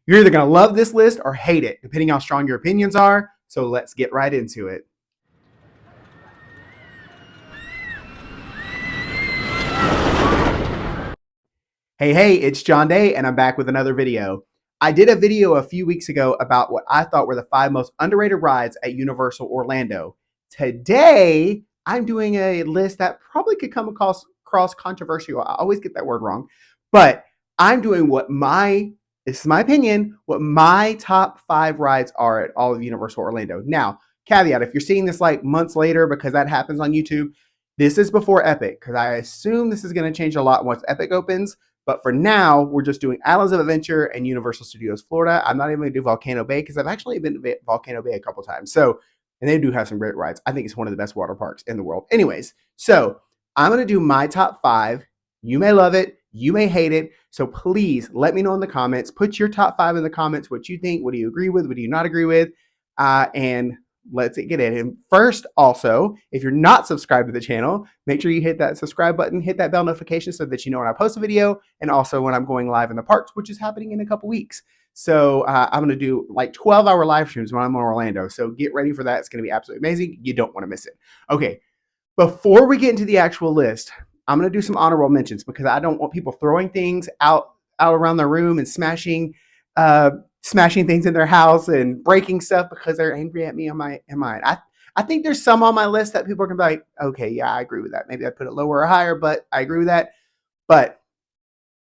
You're either going to love this list or hate it, depending how strong your opinions are. So let's get right into it. Hey, it's John Day, and I'm back with another video. I did a video a few weeks ago about what I thought were the 5 most underrated rides at Universal Orlando. Today, I'm doing a list that probably could come across controversial. I always get that word wrong, but I'm doing this is my opinion, what my top 5 rides are at all of Universal Orlando. Now, caveat, if you're seeing this like months later, because that happens on YouTube, this is before Epic, because I assume this is going to change a lot once Epic opens. But for now, we're just doing Islands of Adventure and Universal Studios Florida. I'm not even going to do Volcano Bay because I've actually been to Volcano Bay a couple times. So, and they do have some great rides. I think it's one of the best water parks in the world. Anyways, so I'm going to do my top 5. You may love it. You may hate it. So please let me know in the comments. Put your top 5 in the comments. What you think. What do you agree with? What do you not agree with? And let's get in. And first, also, if you're not subscribed to the channel, make sure you hit that subscribe button, hit that bell notification so that you know when I post a video, and also when I'm going live in the parks, which is happening in a couple weeks. So I'm going to do like 12-hour live streams when I'm in Orlando. So get ready for that. It's going to be absolutely amazing. You don't want to miss it. Okay, before we get into the actual list, I'm going to do some honorable mentions because I don't want people throwing things out around the room and smashing things in their house and breaking stuff because they're angry at me on mine. I think there's some on my list that people are gonna be like, okay, yeah, I agree with that. Maybe I put it lower or higher, but I agree with that. But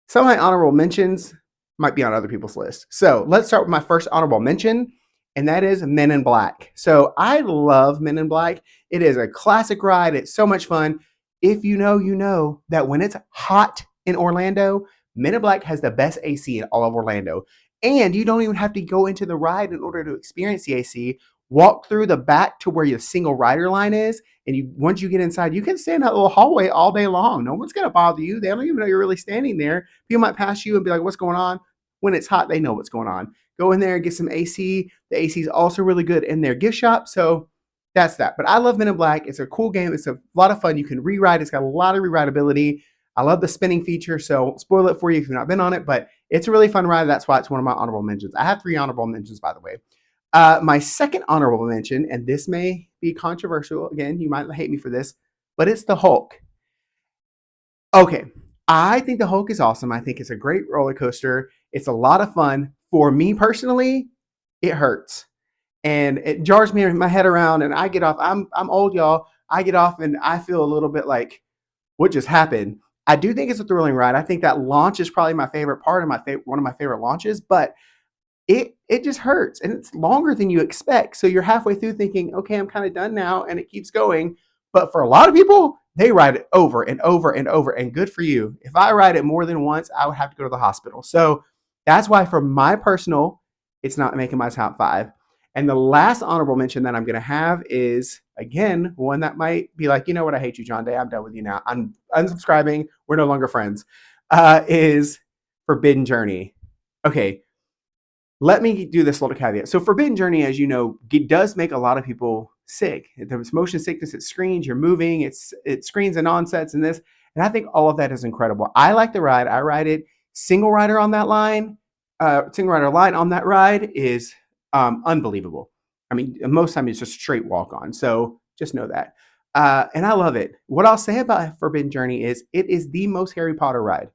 some of my honorable mentions might be on other people's list. So let's start with my first honorable mention, and that is Men in Black. So I love Men in Black. It is a classic ride. It's so much fun. If you know that when it's hot in Orlando, Men in Black has the best AC in all of Orlando. And you don't even have to go into the ride in order to experience the AC. Walk through the back to where your single rider line is, and once you get inside, you can stand in that little hallway all day long. No one's gonna bother you. They don't even know you're really standing there. People might pass you and be like, "What's going on?" When it's hot, they know what's going on. Go in there and get some AC. The AC is also really good in their gift shop. So that's that. But I love Men in Black. It's a cool game. It's a lot of fun. You can rewrite. It's got a lot of rewritability. I love the spinning feature, so spoil it for you if you've not been on it, but it's a really fun ride. That's why it's one of my honorable mentions. I have 3 honorable mentions, by the way. My second honorable mention, and this may be controversial, again, you might hate me for this, but it's the Hulk. Okay, I think the Hulk is awesome. I think it's a great roller coaster. It's a lot of fun. For me personally, it hurts. And it jars me my head around, and I get off. I'm old, y'all. I get off and I feel a little bit like, what just happened? I do think it's a thrilling ride. I think that launch is probably my favorite part of one of my favorite launches, but it just hurts and it's longer than you expect. So you're halfway through thinking, okay, I'm kind of done now, and it keeps going. But for a lot of people, they ride it over and over and over, and good for you. If I ride it more than once, I would have to go to the hospital. So that's why for my personal, it's not making my top 5. And the last honorable mention that I'm going to have is, again, one that might be like, you know what, I hate you, John Day. I'm done with you now. I'm unsubscribing. We're no longer friends. Is Forbidden Journey. Okay, let me do this little caveat. So Forbidden Journey, as you know, it does make a lot of people sick. There's motion sickness. It screens. You're moving. It screens and onsets and this. And I think all of that is incredible. I like the ride. I ride it. Single rider on that line. Single rider line on that ride is unbelievable. I mean, most of the time it's just straight walk on. So just know that. And I love it. What I'll say about Forbidden Journey is it is the most Harry Potter ride.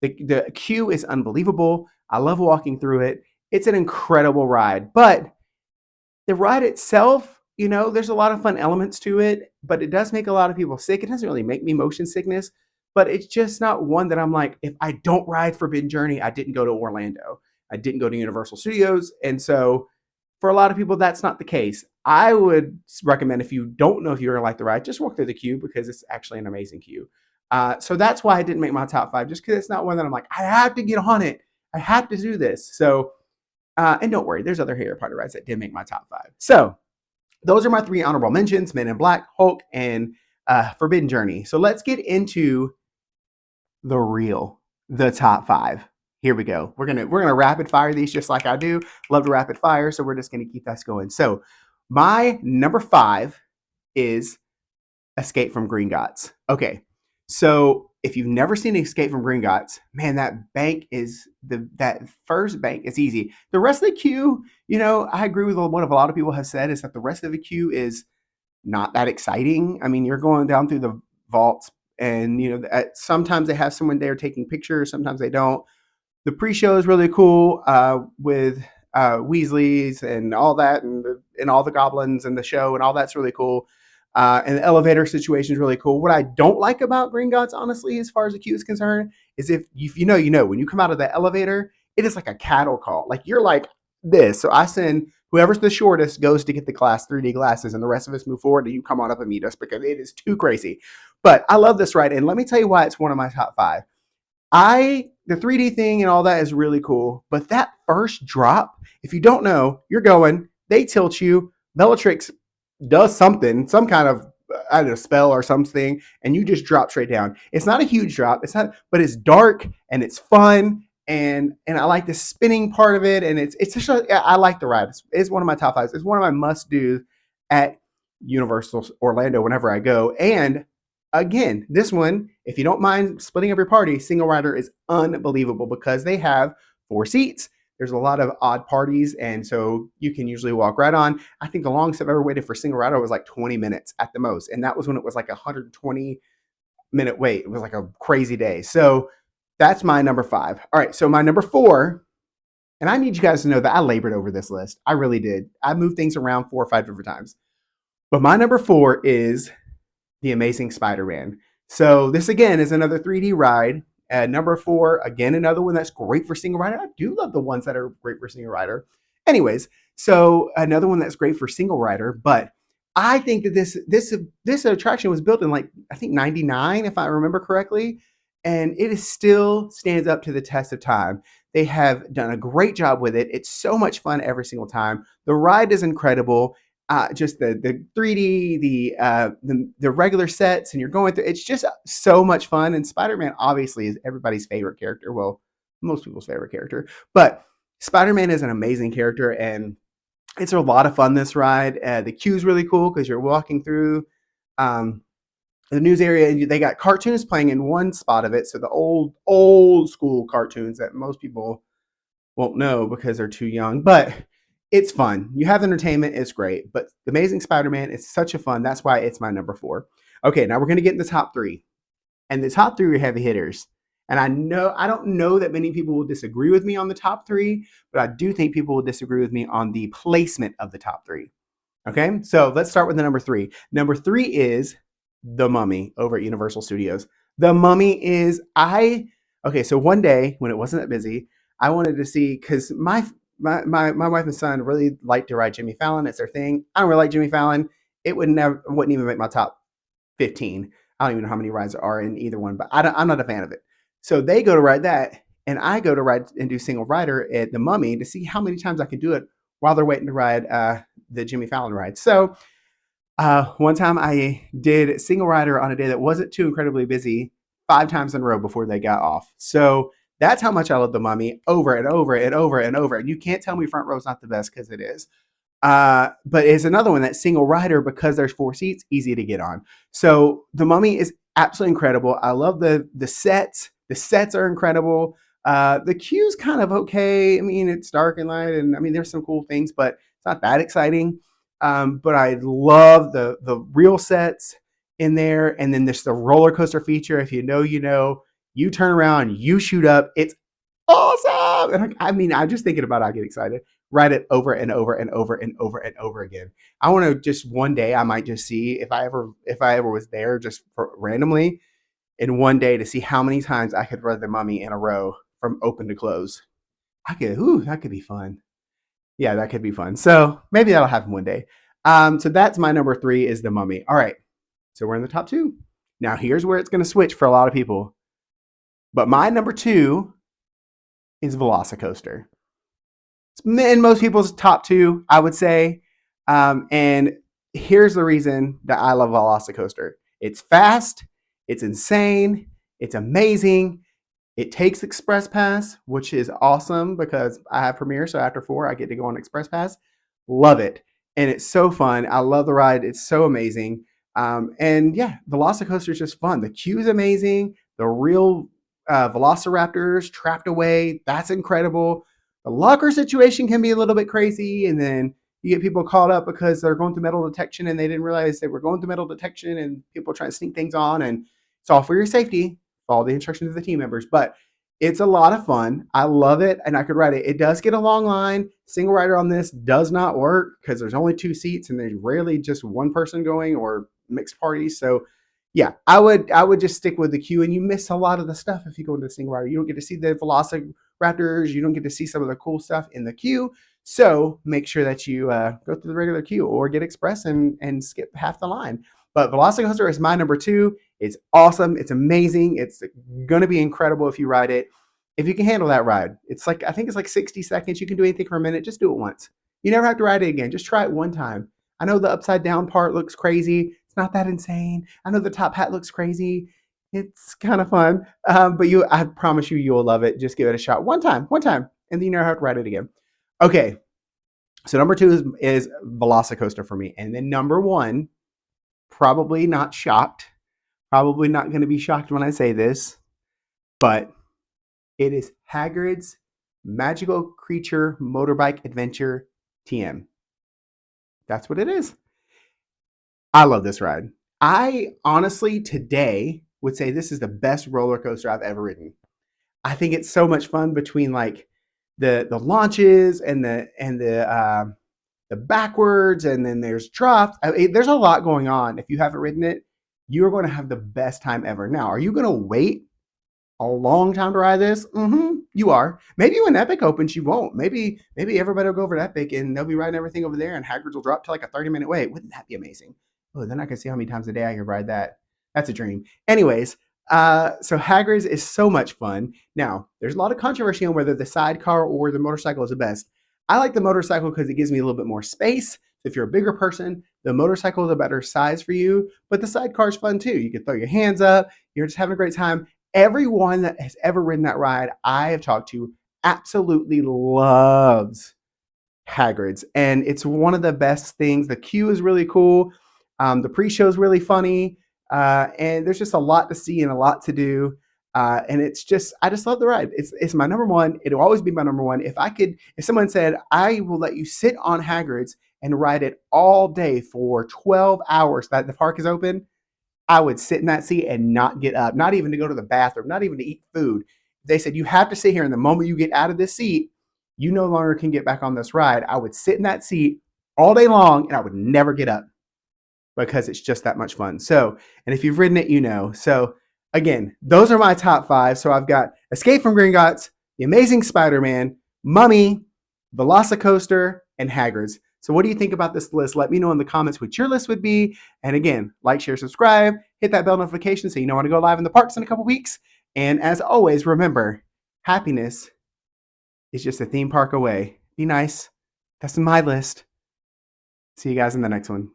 The queue is unbelievable. I love walking through it. It's an incredible ride. But the ride itself, there's a lot of fun elements to it, but it does make a lot of people sick. It doesn't really make me motion sickness, but it's just not one that I'm like, if I don't ride Forbidden Journey, I didn't go to Orlando. I didn't go to Universal Studios. And so for a lot of people, that's not the case. I would recommend, if you don't know if you're going to like the ride, just walk through the queue because it's actually an amazing queue. So that's why I didn't make my top 5, just because it's not one that I'm like, I have to get on it. I have to do this. So, and don't worry, there's other Harry Potter rides that did make my top 5. So those are my 3 honorable mentions: Men in Black, Hulk, and Forbidden Journey. So let's get into the top 5. Here we go. We're gonna rapid fire these just like I do. Love to rapid fire, so we're just gonna keep that going. So my number 5 is Escape from Gringotts. Okay, so if you've never seen Escape from Gringotts, man, that bank is that first bank is easy. The rest of the queue, I agree with what a lot of people have said is that the rest of the queue is not that exciting. I mean, you're going down through the vaults, and sometimes they have someone there taking pictures, sometimes they don't. The pre-show is really cool with Weasleys and all that, and all the goblins and the show and all that's really cool. And the elevator situation is really cool. What I don't like about Gringotts, honestly, as far as the queue is concerned, is if you know, when you come out of the elevator, it is like a cattle call. Like you're like this. So I send whoever's the shortest goes to get the class 3D glasses, and the rest of us move forward, and you come on up and meet us because it is too crazy. But I love this ride, and let me tell you why it's one of my top 5. The 3D thing and all that is really cool, but that first drop, if you don't know, you're going, they tilt you, Bellatrix does something, some kind of, I don't know, spell or something, and you just drop straight down. It's not a huge drop, but it's dark and it's fun, and I like the spinning part of it, and it's just, I like the ride. It's one of my top 5s. It's one of my must-dos at Universal Orlando whenever I go, and again, this one, if you don't mind splitting up your party, single rider is unbelievable because they have 4 seats. There's a lot of odd parties, and so you can usually walk right on. I think the longest I've ever waited for single rider was like 20 minutes at the most, and that was when it was like a 120-minute wait. It was like a crazy day. So that's my number 5. All right, so my number 4, and I need you guys to know that I labored over this list. I really did. I moved things around 4 or 5 different times. But my number 4 is The Amazing Spider-Man. So this again is another 3D ride. Number 4, again, another one that's great for single rider. I do love the ones that are great for single rider. Anyways, so another one that's great for single rider, but I think that this attraction was built in like, I think 99, if I remember correctly, and it is still stands up to the test of time. They have done a great job with it. It's so much fun every single time. The ride is incredible. Just the 3D, the regular sets, and you're going through. It's just so much fun. And Spider-Man obviously is everybody's favorite character. Well, most people's favorite character, but Spider-Man is an amazing character, and it's a lot of fun. This ride, the queue's really cool because you're walking through the news area, and they got cartoons playing in one spot of it. So the old school cartoons that most people won't know because they're too young, but it's fun. You have entertainment, it's great. But The Amazing Spider-Man is such a fun. That's why it's my number 4. Okay, now we're going to get in the top 3. And the top 3 are heavy hitters. And I don't know that many people will disagree with me on the top 3, but I do think people will disagree with me on the placement of the top 3. Okay, so let's start with the number 3. Number 3 is The Mummy over at Universal Studios. The Mummy is, okay, so one day when it wasn't that busy, I wanted to see, because my wife and son really like to ride Jimmy Fallon. It's their thing. I don't really like Jimmy Fallon. It wouldn't even make my top 15. I don't even know how many rides there are in either one, but I'm not a fan of it. So they go to ride that, and I go to ride and do single rider at The Mummy to see how many times I can do it while they're waiting to ride the Jimmy Fallon ride. So one time I did single rider on a day that wasn't too incredibly busy 5 times in a row before they got off. So that's how much I love The Mummy over and over and over and over. And you can't tell me front row's not the best, because it is. But it's another one that's single rider because there's 4 seats, easy to get on. So The Mummy is absolutely incredible. I love the sets. The sets are incredible. The queue's kind of okay. I mean, it's dark and light, and I mean, there's some cool things, but it's not that exciting. But I love the real sets in there, and then there's the roller coaster feature. If you know, you know. You turn around, you shoot up. It's awesome. And I mean, I'm just thinking about it, I get excited. Ride it over and over and over and over and over again. I want to just one day, I might just see if I ever was there just randomly in one day to see how many times I could ride The Mummy in a row from open to close. That could be fun. Yeah, that could be fun. So maybe that'll happen one day. So that's my number 3 is The Mummy. All right. So we're in the top 2. Now here's where it's going to switch for a lot of people. But my number 2 is Velocicoaster. It's in most people's top 2, I would say. And here's the reason that I love Velocicoaster. It's fast. It's insane. It's amazing. It takes Express Pass, which is awesome because I have Premier. So after 4, I get to go on Express Pass. Love it. And it's so fun. I love the ride. It's so amazing. And yeah, Velocicoaster is just fun. The queue is amazing. the real velociraptors trapped away. That's incredible. The locker situation can be a little bit crazy, and then you get people caught up because they're going through metal detection and they didn't realize they were going through metal detection, and people trying to sneak things on, and it's all for your safety. Follow the instructions of the team members. But it's a lot of fun. I love it, and I could ride it. It does get a long line. Single rider on this does not work because there's only 2 seats and there's rarely just one person going or mixed parties. So yeah, I would just stick with the queue, and you miss a lot of the stuff if you go into the single rider. You don't get to see the velociraptors. You don't get to see some of the cool stuff in the queue. So make sure that you go through the regular queue or get express and skip half the line. But Velocicoaster is my number 2. It's awesome. It's amazing. It's going to be incredible if you ride it. If you can handle that ride, it's like, I think it's like 60 seconds. You can do anything for a minute. Just do it once. You never have to ride it again. Just try it one time. I know the upside down part looks crazy. It's not that insane. I know the top hat looks crazy. It's kind of fun. But I promise you, you'll love it. Just give it a shot one time, and then you never have to ride it again. Okay. So number 2 is Velocicoaster for me. And then number 1, probably not shocked. Probably not going to be shocked when I say this, but it is Hagrid's Magical Creature Motorbike Adventure TM. That's what it is. I love this ride. I honestly today would say this is the best roller coaster I've ever ridden. I think it's so much fun between like the launches and the backwards, and then there's drops. There's a lot going on. If you haven't ridden it, you're going to have the best time ever. Now, are you going to wait a long time to ride this? You are. Maybe when Epic opens, you won't. Maybe everybody will go over to Epic and they'll be riding everything over there, and Hagrid's will drop to like a 30-minute wait. Wouldn't that be amazing? Oh, then I can see how many times a day I could ride that. That's a dream. Anyways, so Hagrid's is so much fun. Now, there's a lot of controversy on whether the sidecar or the motorcycle is the best. I like the motorcycle because it gives me a little bit more space. If you're a bigger person, the motorcycle is a better size for you, but the sidecar is fun too. You can throw your hands up. You're just having a great time. Everyone that has ever ridden that ride I have talked to absolutely loves Hagrid's, and it's one of the best things. The queue is really cool. The pre-show is really funny, and there's just a lot to see and a lot to do. And I just love the ride. It's my number 1. It'll always be my number 1. If someone said, I will let you sit on Hagrid's and ride it all day for 12 hours that the park is open, I would sit in that seat and not get up, not even to go to the bathroom, not even to eat food. They said, you have to sit here, and the moment you get out of this seat, you no longer can get back on this ride. I would sit in that seat all day long, and I would never get up because it's just that much fun. So, and if you've ridden it, you know. So again, those are my top 5. So I've got Escape from Gringotts, The Amazing Spider-Man, Mummy, Velocicoaster, and Hagrid's. So what do you think about this list? Let me know in the comments what your list would be. And again, like, share, subscribe, hit that bell notification so you know when to go live in the parks in a couple weeks. And as always, remember, happiness is just a theme park away. Be nice. That's my list. See you guys in the next one.